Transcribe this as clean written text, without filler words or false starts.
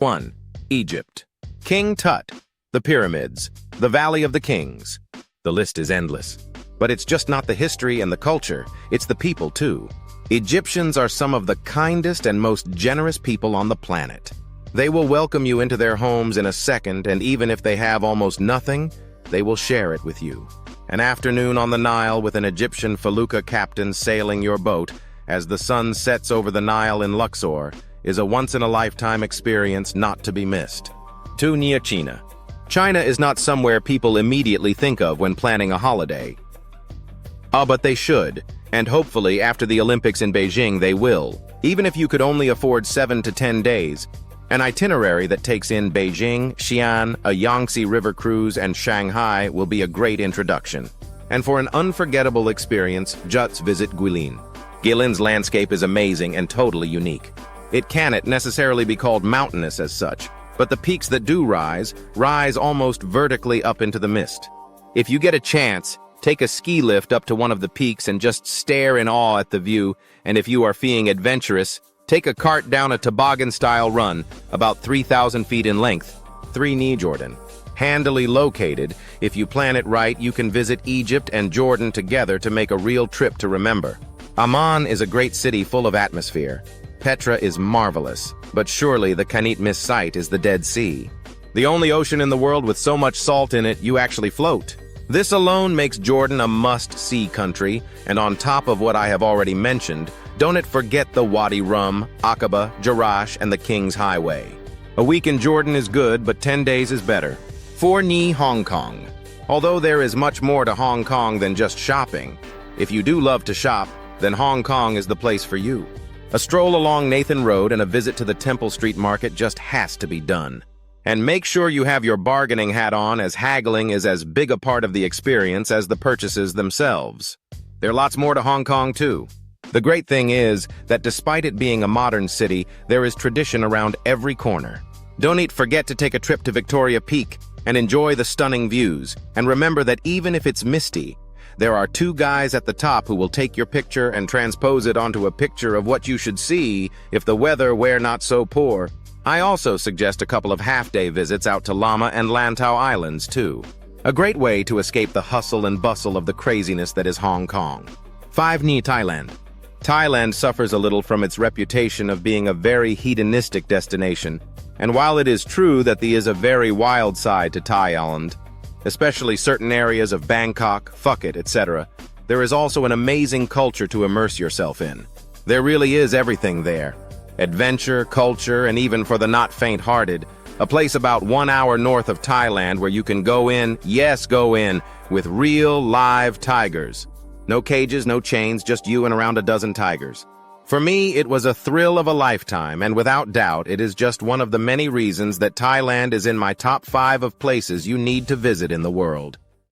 1. Egypt. King Tut, the pyramids, the Valley of the Kings. The list is endless. But it's just not the history and the culture, it's the people too. Egyptians are some of the kindest and most generous people on the planet. They will welcome you into their homes in a second, and even if they have almost nothing, they will share it with you. An afternoon on the Nile with an Egyptian felucca captain sailing your boat as the sun sets over the Nile in Luxor is a once-in-a-lifetime experience not to be missed. 2. China. China is not somewhere people immediately think of when planning a holiday. But they should, and hopefully after the Olympics in Beijing they will. Even if you could only afford 7 to 10 days, an itinerary that takes in Beijing, Xian, a Yangtze river cruise, and Shanghai will be a great introduction. And for an unforgettable experience, just visit Guilin. Guilin's landscape is amazing and totally unique. It cannot necessarily be called mountainous as such, but the peaks that do rise almost vertically up into the mist. If you get a chance, take a ski lift up to one of the peaks and just stare in awe at the view, and if you are feeling adventurous, take a cart down a toboggan-style run, about 3,000 feet in length. 3. Jordan. Handily located, if you plan it right, you can visit Egypt and Jordan together to make a real trip to remember. Amman is a great city full of atmosphere. Petra is marvelous, but surely the can't miss sight is the Dead Sea. The only ocean in the world with so much salt in it you actually float. This alone makes Jordan a must-see country, and on top of what I have already mentioned, don't forget the Wadi Rum, Aqaba, Jerash, and the King's Highway. A week in Jordan is good, but 10 days is better. 4. Hong Kong. Although there is much more to Hong Kong than just shopping, if you do love to shop, then Hong Kong is the place for you. A stroll along Nathan Road and a visit to the Temple Street Market just has to be done. And make sure you have your bargaining hat on, as haggling is as big a part of the experience as the purchases themselves. There are lots more to Hong Kong too. The great thing is that despite it being a modern city, there is tradition around every corner. Don't forget to take a trip to Victoria Peak and enjoy the stunning views. And remember that even if it's misty, there are 2 guys at the top who will take your picture and transpose it onto a picture of what you should see if the weather were not so poor. I also suggest a couple of half-day visits out to Lama and Lantau Islands too. A great way to escape the hustle and bustle of the craziness that is Hong Kong. 5. Thailand. Thailand suffers a little from its reputation of being a very hedonistic destination, and while it is true that there is a very wild side to Thailand, especially certain areas of Bangkok, Phuket, etc., there is also an amazing culture to immerse yourself in. There really is everything there. Adventure, culture, and even for the not faint-hearted, a place about 1 hour north of Thailand where you can go in, yes, go in, with real live tigers. No cages, no chains, just you and around a dozen tigers. For me, it was a thrill of a lifetime, and without doubt, it is just one of the many reasons that Thailand is in my top 5 of places you need to visit in the world.